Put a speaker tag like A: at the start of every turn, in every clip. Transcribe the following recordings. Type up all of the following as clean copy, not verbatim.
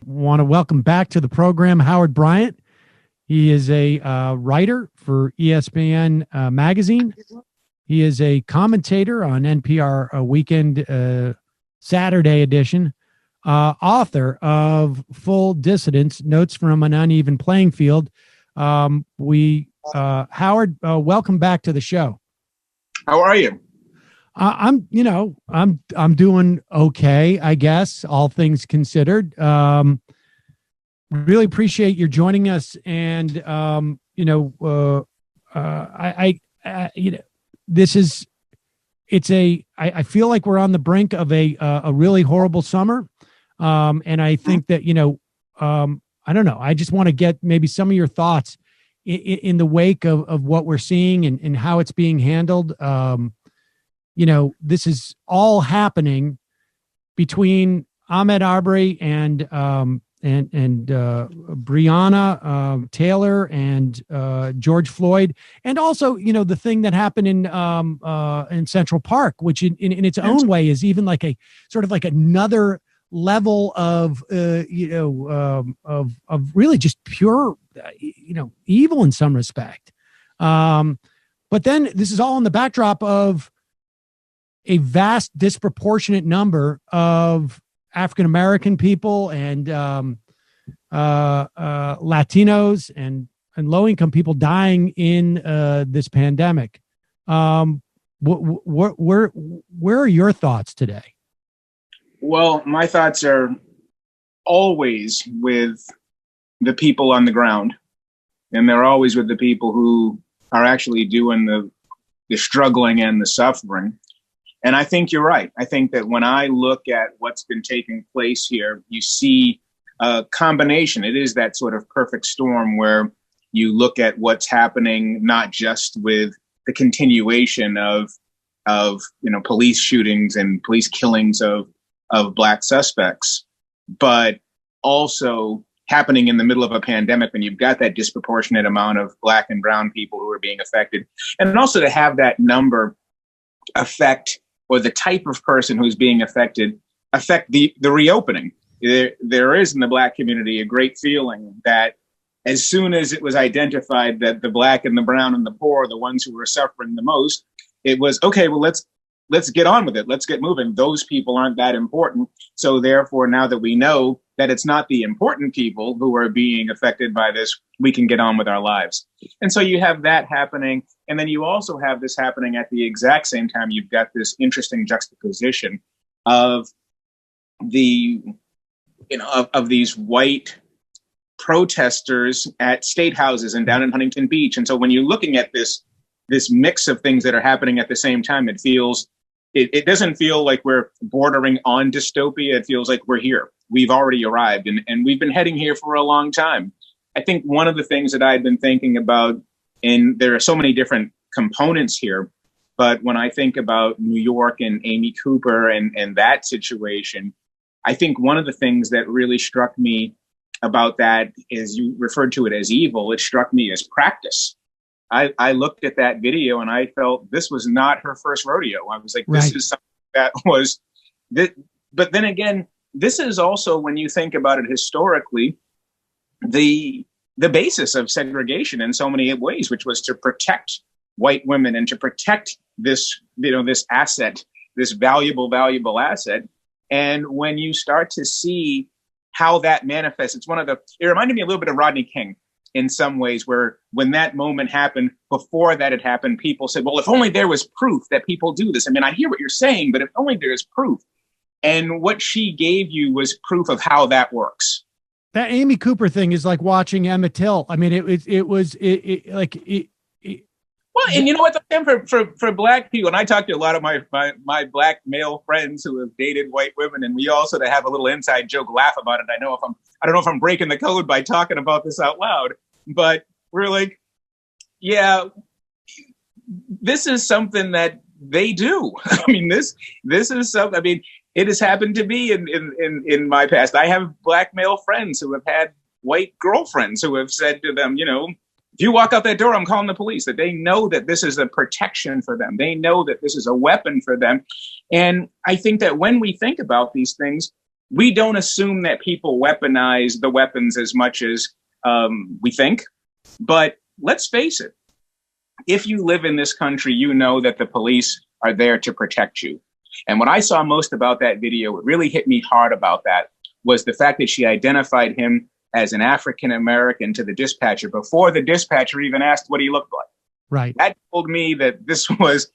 A: Want to welcome back to the program Howard Bryant. He is a writer for ESPN magazine. He is a commentator on NPR Weekend Saturday edition, author of Full Dissidence, Notes from an Uneven Playing Field. Howard, welcome back to the show.
B: How are you?
A: I'm doing okay, I guess, all things considered. Really appreciate your joining us. And, I feel like we're on the brink of a really horrible summer. And I think that, I don't know, I just want to get maybe some of your thoughts in the wake of what we're seeing and how it's being handled. This is all happening between Ahmaud Arbery and Breonna Taylor and George Floyd, and also the thing that happened in Central Park, which in its own way is even like a sort of like another level of really just pure evil in some respect. But then this is all in the backdrop of a vast disproportionate number of African-American people and Latinos and low-income people dying in this pandemic. Where are your thoughts today?
B: Well, my thoughts are always with the people on the ground, and they're always with the people who are actually doing the struggling and the suffering. And I think you're right. I think that when I look at what's been taking place here, you see a combination. It is that sort of perfect storm where you look at what's happening, not just with the continuation of police shootings and police killings of Black suspects, but also happening in the middle of a pandemic when you've got that disproportionate amount of Black and brown people who are being affected. And also to have that number affect, or the type of person who's being affect the reopening. There is in the Black community a great feeling that as soon as it was identified that the Black and the brown and the poor are the ones who were suffering the most, it was, okay, well, let's get on with it. Let's get moving. Those people aren't that important. So therefore, now that we know that it's not the important people who are being affected by this, we can get on with our lives. And so you have that happening. And then you also have this happening at the exact same time. You've got this interesting juxtaposition of these white protesters at state houses and down in Huntington Beach. And so when you're looking at this mix of things that are happening at the same time, it doesn't feel like we're bordering on dystopia. It feels like we're here. We've already arrived, and we've been heading here for a long time. I think one of the things that I've been thinking about, and there are so many different components here, but when I think about New York and Amy Cooper and that situation, I think one of the things that really struck me about that is, you referred to it as evil. It struck me as practice. I looked at that video and I felt this was not her first rodeo. I was like, this is something that was, but then again, this is also, when you think about it historically, the basis of segregation in so many ways, which was to protect white women and to protect this asset, this valuable asset. And when you start to see how that manifests, it reminded me a little bit of Rodney King in some ways, where when that moment happened, before that had happened, people said, well, if only there was proof that people do this. I mean, I hear what you're saying, but if only there's proof. And what she gave you was proof of how that works.
A: That Amy Cooper thing is like watching Emmett Till. I mean,
B: Well, and you know what? For Black people, and I talk to a lot of my Black male friends who have dated white women, and we also have a little inside joke laugh about it. I don't know if I'm breaking the code by talking about this out loud, but we're like, yeah, this is something that they do. I mean, this is something. I mean, it has happened to me in my past. I have Black male friends who have had white girlfriends who have said to them, if you walk out that door, I'm calling the police. That they know that this is a protection for them. They know that this is a weapon for them. And I think that when we think about these things, we don't assume that people weaponize the weapons as much as we think. But let's face it, if you live in this country, you know that the police are there to protect you. And what I saw most about that video, what really hit me hard about that, was the fact that she identified him as an African American to the dispatcher before the dispatcher even asked what he looked like.
A: Right.
B: That told me that this was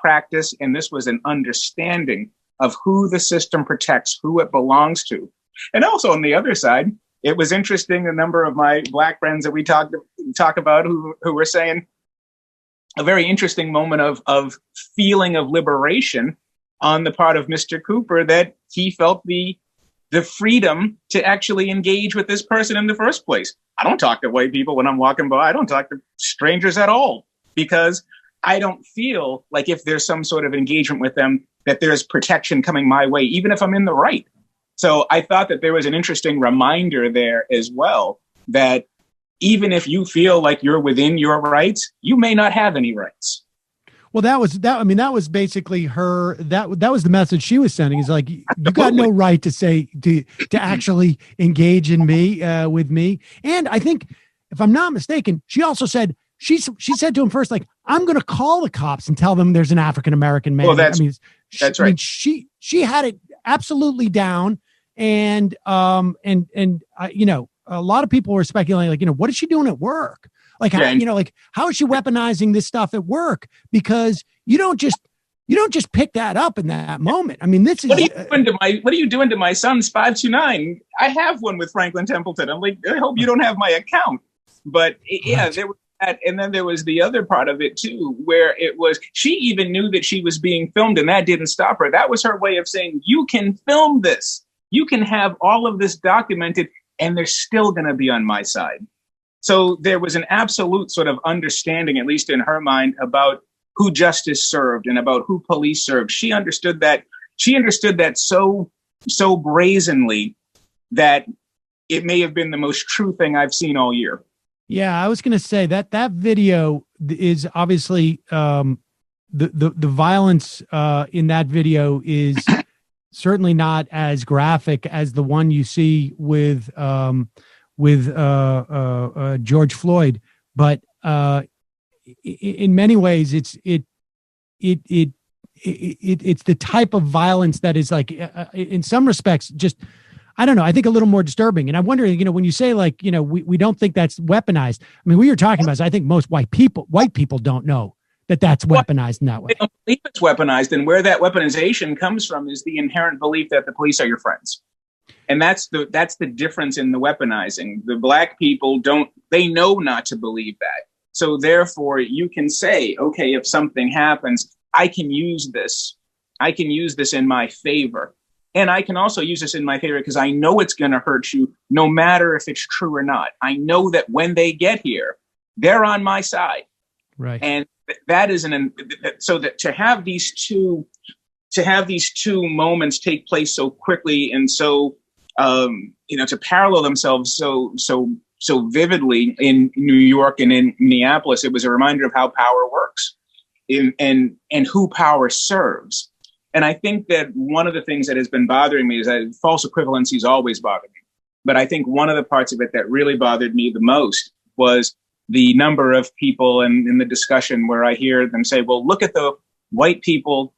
B: practice, and this was an understanding of who the system protects, who it belongs to. And also on the other side, it was interesting, a number of my Black friends that we talk about who were saying a very interesting moment of feeling of liberation on the part of Mr. Cooper, that he felt the freedom to actually engage with this person in the first place. I don't talk to white people when I'm walking by. I don't talk to strangers at all, because I don't feel like if there's some sort of engagement with them, that there's protection coming my way, even if I'm in the right. So I thought that there was an interesting reminder there as well, that even if you feel like you're within your rights, you may not have any rights.
A: Well, that was basically her. That was the message she was sending. Is like, you got no right to say to actually engage in me with me. And I think, if I'm not mistaken, she also said she said to him first, like, I'm going to call the cops and tell them there's an African American man.
B: Well, that's right.
A: I mean, she had it absolutely down, and you know, a lot of people were speculating, like, you know, what is she doing at work? Like, how, you know, like, how is she weaponizing this stuff at work? Because you don't just pick that up in that moment. I mean, this is
B: what are you doing to my son's 529? I have one with Franklin Templeton. I'm like, I hope you don't have my account. But yeah, right. There was that, and then there was the other part of it too, where it was, she even knew that she was being filmed, and that didn't stop her. That was her way of saying, you can film this, you can have all of this documented, and they're still going to be on my side. So there was an absolute sort of understanding, at least in her mind, about who justice served and about who police served. She understood that. She understood that so brazenly that it may have been the most true thing I've seen all year.
A: Yeah, I was going to say that video is obviously the violence in that video is certainly not as graphic as the one you see with George Floyd, but in many ways it's the type of violence that is, like, in some respects, just, I don't know, I think a little more disturbing. And I'm wondering, you know, when you say, like, you know, we don't think that's weaponized. I mean, what you're talking about is, I think most white people don't know that that's weaponized in that way.
B: They don't believe it's weaponized, and where that weaponization comes from is the inherent belief that the police are your friends. And that's the difference in the weaponizing. The Black people they know not to believe that. So therefore you can say, okay, if something happens, I can use this in my favor. And I can also use this in my favor because I know it's going to hurt you, no matter if it's true or not. I know that when they get here, they're on my side.
A: Right.
B: And that is so that to have these two moments take place so quickly and so, to parallel themselves so vividly in New York and in Minneapolis, it was a reminder of how power works and who power serves. And I think that one of the things that has been bothering me is that false equivalencies always bothered me. But I think one of the parts of it that really bothered me the most was the number of people in the discussion where I hear them say, well, look at the white people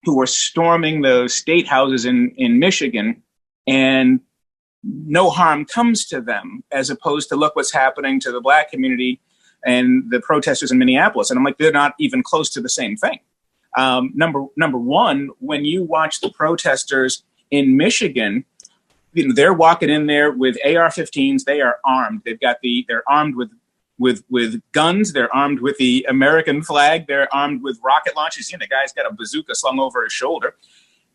B: who were storming the state houses in Michigan, and no harm comes to them, as opposed to look what's happening to the Black community and the protesters in Minneapolis. And I'm like, they're not even close to the same thing. Number one, when you watch the protesters in Michigan, they're walking in there with AR-15s. They are armed. They're armed with guns. They're armed with the American flag. They're armed with rocket launchers. The guy's got a bazooka slung over his shoulder.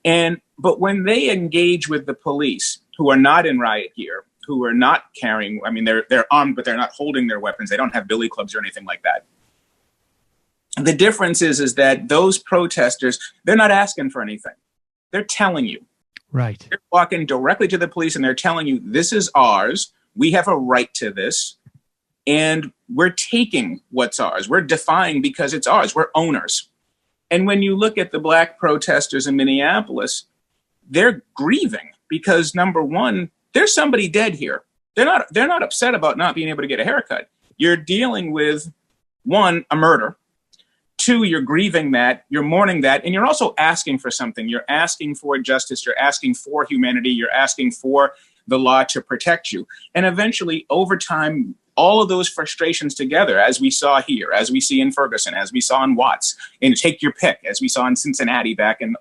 B: But when they engage with the police, who are not in riot gear, who are not carrying, I mean, they're armed, but they're not holding their weapons. They don't have billy clubs or anything like that. The difference is that those protesters, they're not asking for anything. They're telling you.
A: Right.
B: They're walking directly to the police and they're telling you, this is ours. We have a right to this. And we're taking what's ours. We're defying because it's ours. We're owners. And when you look at the black protesters in Minneapolis, they're grieving because, number one, there's somebody dead here. They're not upset about not being able to get a haircut. You're dealing with, one, a murder. Two, you're grieving that, you're mourning that, and you're also asking for something. You're asking for justice, you're asking for humanity, you're asking for the law to protect you. And eventually, over time, all of those frustrations together, as we saw here, as we see in Ferguson, as we saw in Watts, and take your pick, as we saw in Cincinnati back in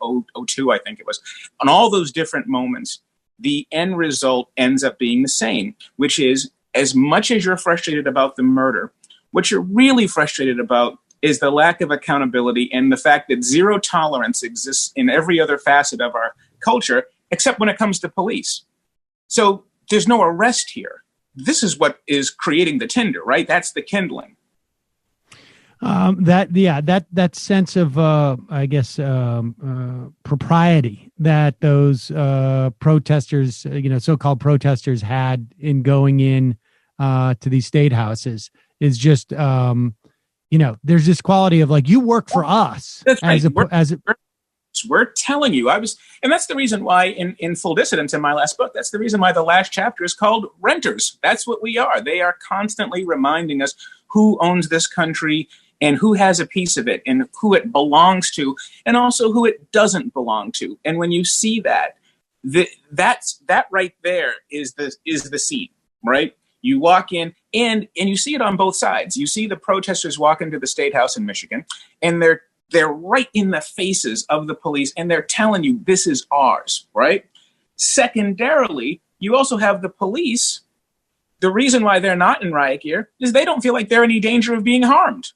B: '02, I think it was, on all those different moments, the end result ends up being the same, which is, as much as you're frustrated about the murder, what you're really frustrated about is the lack of accountability and the fact that zero tolerance exists in every other facet of our culture, except when it comes to police. So there's no arrest here. This is what is creating the tinder, right? That's the kindling.
A: That sense of propriety that those protesters, so-called protesters, had in going in to these state houses is just there's this quality of like, you work for us.
B: That's right. We're telling you, and that's the reason why in Full Dissidence, in my last book, that's the reason why the last chapter is called Renters. That's what we are. They are constantly reminding us who owns this country and who has a piece of it and who it belongs to and also who it doesn't belong to. And when you see that, that right there is the scene, right? You walk in and you see it on both sides. You see the protesters walk into the State House in Michigan, and they're right in the faces of the police, and they're telling you, this is ours, right? Secondarily, you also have the police. The reason why they're not in riot gear is they don't feel like they're in any danger of being harmed.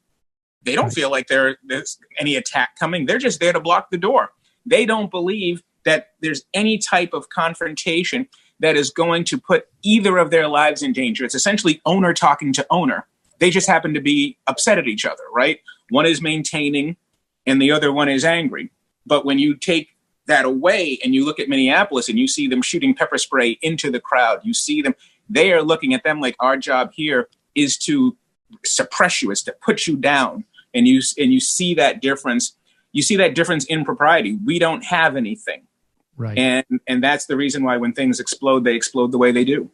B: They don't feel like there's any attack coming. They're just there to block the door. They don't believe that there's any type of confrontation that is going to put either of their lives in danger. It's essentially owner talking to owner. They just happen to be upset at each other, right? One is maintaining and the other one is angry. But when you take that away and you look at Minneapolis and you see them shooting pepper spray into the crowd, you see them, they are looking at them like, our job here is to suppress you, is to put you down. And you see that difference. You see that difference in propriety. We don't have anything.
A: Right.
B: And that's the reason why when things explode, they explode the way they do.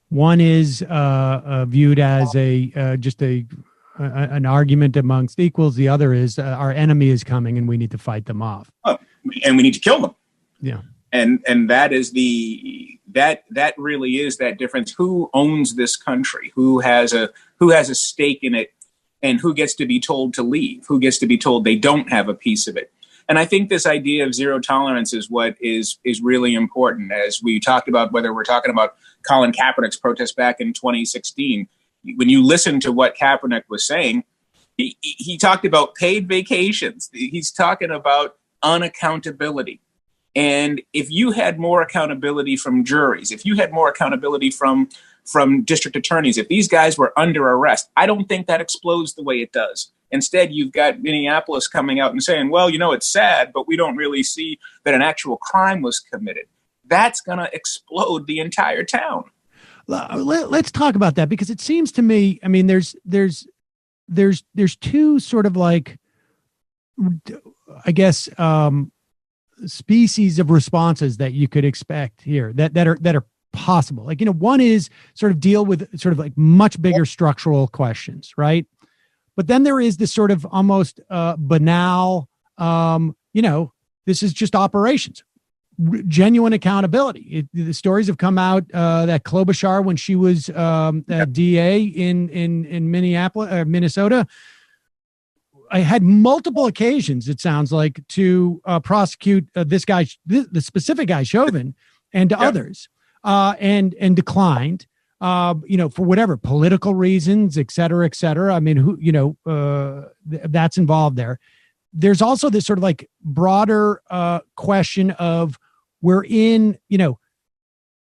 A: One is viewed as an argument amongst equals. The other is our enemy is coming and we need to fight them off. Oh,
B: and we need to kill them.
A: Yeah.
B: And that is that really is that difference. Who owns this country? Who has a stake in it? And who gets to be told to leave? Who gets to be told they don't have a piece of it? And I think this idea of zero tolerance is what is really important. As we talked about, whether we're talking about Colin Kaepernick's protest back in 2016, when you listen to what Kaepernick was saying, he talked about paid vacations. He's talking about unaccountability. And if you had more accountability from juries, if you had more accountability from district attorneys, if these guys were under arrest, I don't think that explodes the way it does. Instead, you've got Minneapolis coming out and saying, well, it's sad, but we don't really see that an actual crime was committed. That's going to explode the entire town.
A: Let's talk about that, because it seems to me, I mean, there's two sort of like, I guess, species of responses that you could expect here that are possible. Like, one is sort of deal with sort of like much bigger structural questions, right? But then there is this sort of almost banal, this is just operations, genuine accountability. The stories have come out that Klobuchar, when she was DA in Minneapolis, Minnesota, I had multiple occasions, it sounds like, to prosecute this guy, the specific guy, Chauvin, and others, and declined. For whatever political reasons, et cetera, et cetera. I mean, that's involved there. There's also this sort of like broader question of we're in,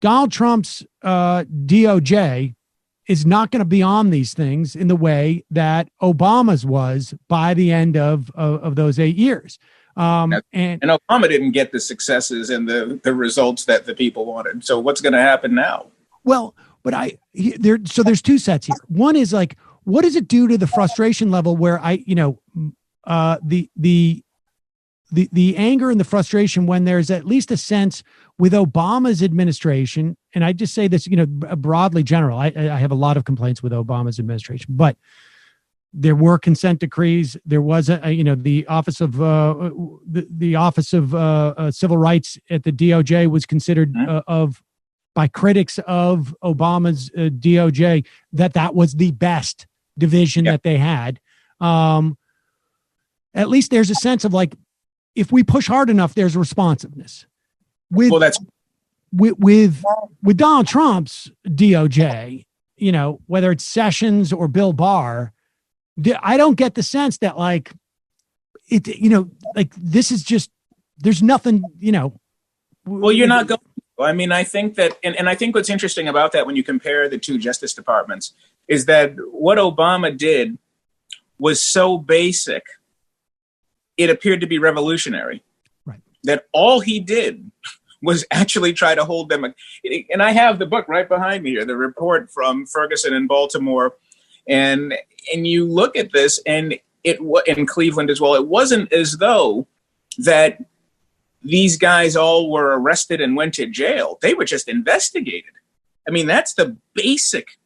A: Donald Trump's DOJ is not going to be on these things in the way that Obama's was by the end of those 8 years. And
B: Obama didn't get the successes and the results that the people wanted. So what's going to happen now?
A: Well, but there's two sets here. One is like, what does it do to the frustration level where the anger and the frustration when there's at least a sense with Obama's administration, and I just say this, broadly general. I have a lot of complaints with Obama's administration, but there were consent decrees. There was the Office of the Office of Civil Rights at the DOJ was considered by critics of Obama's DOJ that was the best division that they had. At least there's a sense of like, if we push hard enough, there's responsiveness. With Donald Trump's DOJ, whether it's Sessions or Bill Barr, I don't get the sense that like this is just, there's nothing,
B: Well, you're not going. I mean, I think that, and I think what's interesting about that when you compare the two Justice Departments is that what Obama did was so basic, it appeared to be revolutionary.
A: Right.
B: That all he did was actually try to hold them. And I have the book right behind me here, the report from Ferguson in Baltimore. And you look at this, and in Cleveland as well, it wasn't as though that these guys all were arrested and went to jail. They were just investigated. I mean, that's the basic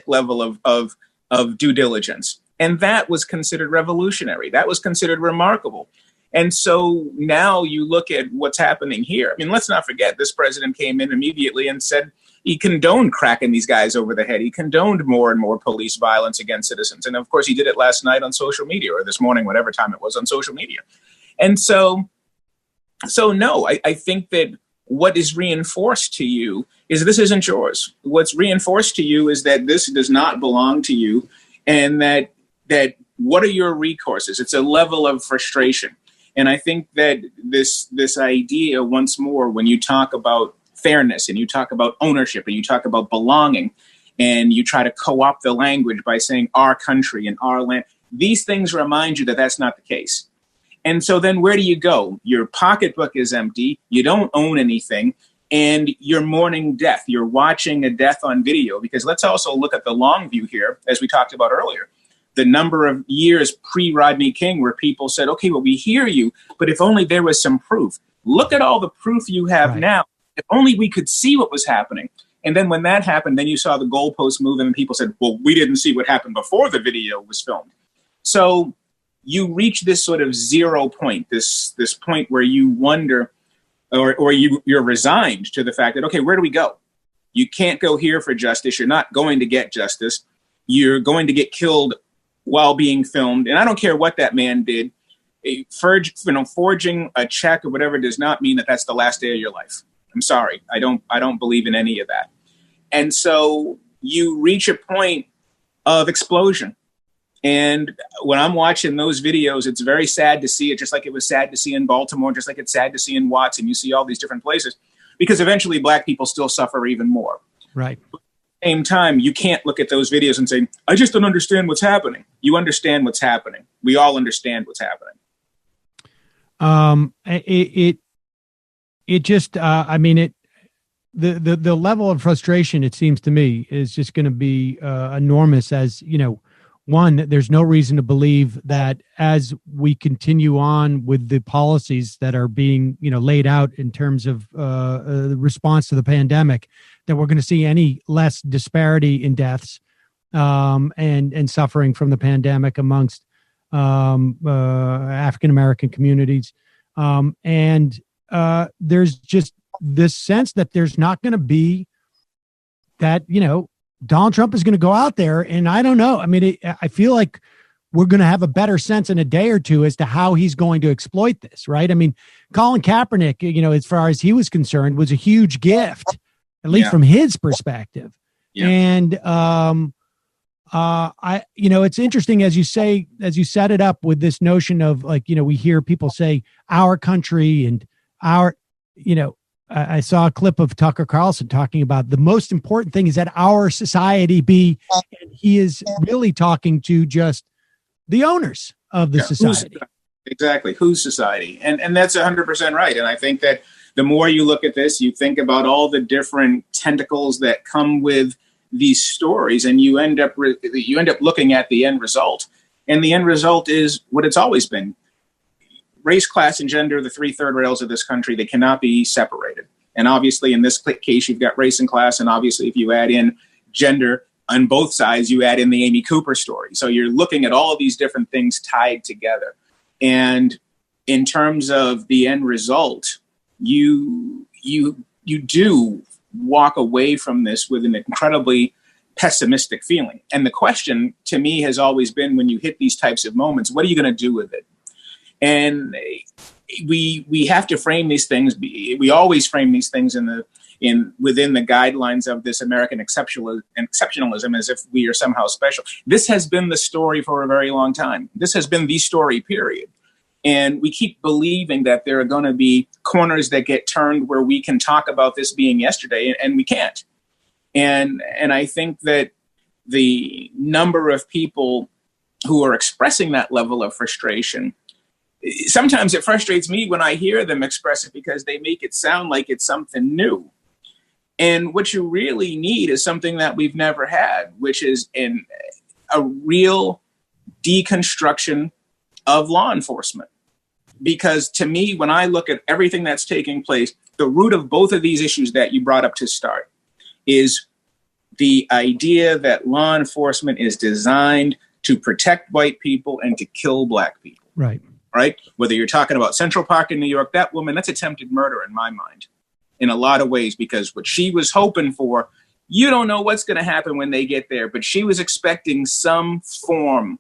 B: level of due diligence. And that was considered revolutionary. That was considered remarkable. And so now you look at what's happening here. I mean, let's not forget, this president came in immediately and said he condoned cracking these guys over the head. He condoned more and more police violence against citizens. And of course, he did it last night on social media, or this morning, whatever time it was, on social media. And so no, I think that what is reinforced to you is this isn't yours. What's reinforced to you is that this does not belong to you, and that what are your recourses? It's a level of frustration. And I think that this idea, once more, when you talk about fairness and you talk about ownership and you talk about belonging and you try to co-opt the language by saying our country and our land, these things remind you that that's not the case. And so then where do you go? Your pocketbook is empty. You don't own anything. And you're mourning death. You're watching a death on video, because let's also look at the long view here, as we talked about earlier. The number of years pre-Rodney King where people said, okay, well, we hear you, but if only there was some proof. Look at all the proof you have now. If only we could see what was happening. And then when that happened, then you saw the goalpost move and people said, well, we didn't see what happened before the video was filmed. So you reach this sort of zero point, this point where you wonder, or you're resigned to the fact that, okay, where do we go? You can't go here for justice. You're not going to get justice. You're going to get killed while being filmed. And I don't care what that man did. Forging a check or whatever does not mean that that's the last day of your life. I'm sorry. I don't believe in any of that. And so you reach a point of explosion. And when I'm watching those videos, it's very sad to see it, just like it was sad to see in Baltimore, just like it's sad to see in Watts, and you see all these different places, because eventually Black people still suffer even more.
A: Right.
B: But at the same time, you can't look at those videos and say, I just don't understand what's happening. You understand what's happening. We all understand what's happening.
A: The level of frustration, it seems to me, is just going to be enormous. As one, there's no reason to believe that as we continue on with the policies that are being laid out in terms of the response to the pandemic, that we're going to see any less disparity in deaths and suffering from the pandemic amongst African American communities. And there's just this sense that there's not going to be that, Donald Trump is going to go out there, and I don't know. I mean, I feel like we're going to have a better sense in a day or two as to how he's going to exploit this, right? I mean, Colin Kaepernick, as far as he was concerned, was a huge gift, at least from his perspective. Yeah. And it's interesting, as you set it up with this notion of we hear people say our country and our, I saw a clip of Tucker Carlson talking about the most important thing is that our society be, and he is really talking to just the owners of the society.
B: Exactly. Whose society? And that's 100% right. And I think that the more you look at this, you think about all the different tentacles that come with these stories, and you end up looking at the end result. And the end result is what it's always been. Race, class, and gender, the three third rails of this country, they cannot be separated. And obviously, in this case, you've got race and class. And obviously, if you add in gender on both sides, you add in the Amy Cooper story. So you're looking at all of these different things tied together. And in terms of the end result, you do walk away from this with an incredibly pessimistic feeling. And the question to me has always been, when you hit these types of moments, what are you going to do with it? And we have to frame these things. We always frame these things within the guidelines of this American exceptionalism, as if we are somehow special. This has been the story for a very long time. This has been the story, period. And we keep believing that there are going to be corners that get turned where we can talk about this being yesterday, and we can't. And I think that the number of people who are expressing that level of frustration, sometimes it frustrates me when I hear them express it, because they make it sound like it's something new. And what you really need is something that we've never had, which is a real deconstruction of law enforcement. Because to me, when I look at everything that's taking place, the root of both of these issues that you brought up to start is the idea that law enforcement is designed to protect white people and to kill black people.
A: Right.
B: Right? Whether you're talking about Central Park in New York, that woman, that's attempted murder in my mind, in a lot of ways, because what she was hoping for, you don't know what's going to happen when they get there, but she was expecting some form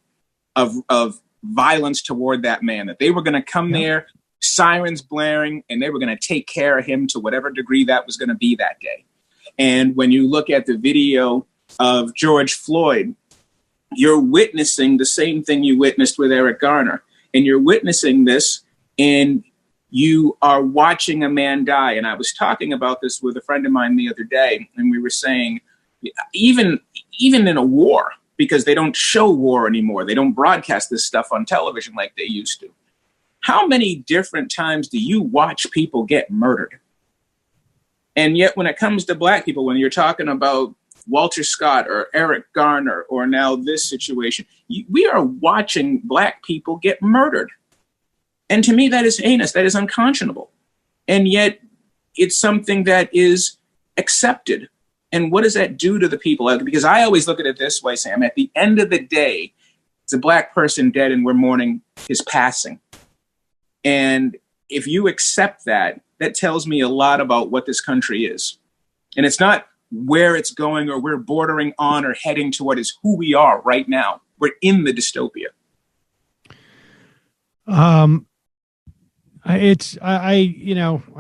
B: of violence toward that man, that they were going to come there, sirens blaring, and they were going to take care of him to whatever degree that was going to be that day. And when you look at the video of George Floyd, you're witnessing the same thing you witnessed with Eric Garner. And you're witnessing this, and you are watching a man die. And I was talking about this with a friend of mine the other day, and we were saying, even in a war, because they don't show war anymore, they don't broadcast this stuff on television like they used to. How many different times do you watch people get murdered? And yet when it comes to black people, when you're talking about Walter Scott or Eric Garner or now this situation, we are watching black people get murdered. And to me, that is heinous. That is unconscionable. And yet it's something that is accepted. And what does that do to the people? Because I always look at it this way, Sam. At the end of the day, it's a black person dead and we're mourning his passing. And if you accept that, that tells me a lot about what this country is. And it's not where it's going or we're bordering on or heading to what is who we are right now. We're in the dystopia.
A: I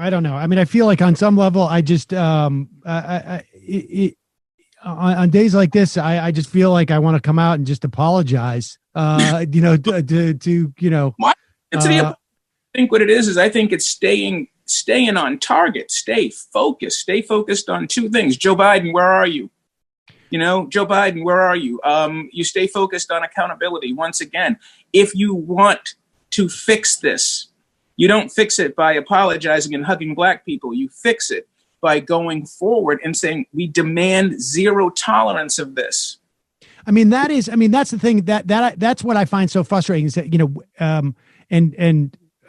A: don't know. I mean, I feel like on some level, I just, on days like this, I just feel like I want to come out and just apologize, I think what it is I think it's staying on target, stay focused on two things. Joe Biden, where are you? Joe Biden, where are you? You stay focused on accountability. Once again, if you want to fix this, you don't fix it by apologizing and hugging black people. You fix it by going forward and saying, we demand zero tolerance of this. That's the thing that's what I find so frustrating is that,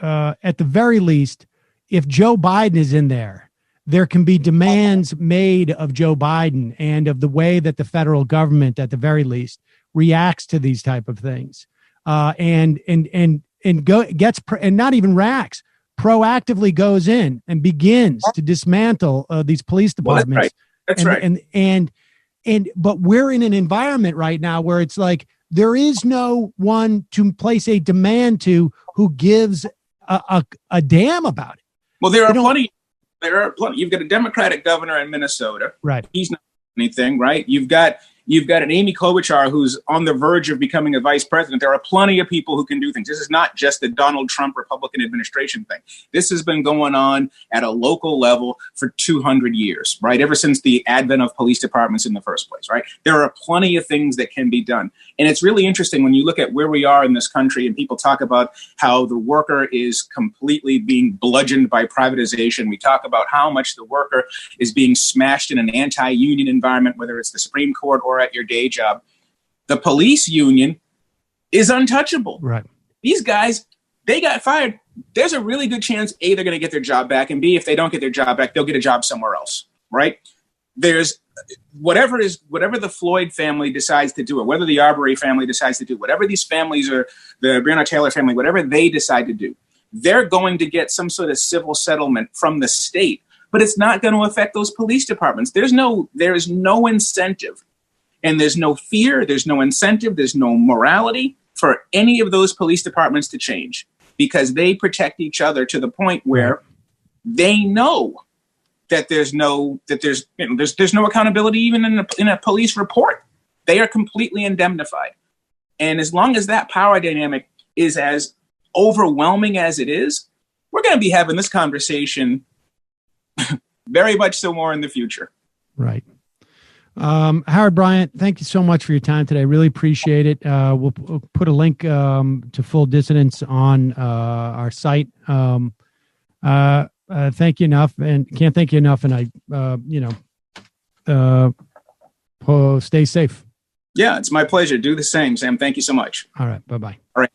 A: at the very least, if Joe Biden is in there, there can be demands made of Joe Biden and of the way that the federal government, at the very least, reacts to these type of things, and not even reacts, proactively goes in and begins to dismantle these police departments.
B: That's right.
A: But we're in an environment right now where it's like there is no one to place a demand to who gives a damn about it.
B: Well, there are plenty. You've got a Democratic governor in Minnesota.
A: Right.
B: He's not doing anything, right? You've got an Amy Klobuchar who's on the verge of becoming a vice president. There are plenty of people who can do things. This is not just the Donald Trump Republican administration thing. This has been going on at a local level for 200 years, right? Ever since the advent of police departments in the first place, right? There are plenty of things that can be done. And it's really interesting when you look at where we are in this country and people talk about how the worker is completely being bludgeoned by privatization. We talk about how much the worker is being smashed in an anti-union environment, whether it's the Supreme Court or at your day job. The police union is untouchable.
A: Right.
B: These guys, they got fired. There's a really good chance, A, they're going to get their job back, and B, if they don't get their job back, they'll get a job somewhere else, right? There's whatever the Floyd family decides to do, or whether the Arbery family decides to do, whatever these families, or the Breonna Taylor family, whatever they decide to do, they're going to get some sort of civil settlement from the state, but it's not going to affect those police departments. There is no incentive, and there's no fear, there's no incentive, there's no morality for any of those police departments to change, because they protect each other to the point where they know that there's no accountability even in a police report. They are completely indemnified. And as long as that power dynamic is as overwhelming as it is, we're going to be having this conversation very much so more in the future.
A: Right. Howard Bryant, thank you so much for your time today. I really appreciate it. We'll put a link to Full Dissidence on our site. Thank you enough, and can't thank you enough. And stay safe.
B: Yeah, it's my pleasure. Do the same, Sam. Thank you so much.
A: All right. Bye-bye.
B: All right.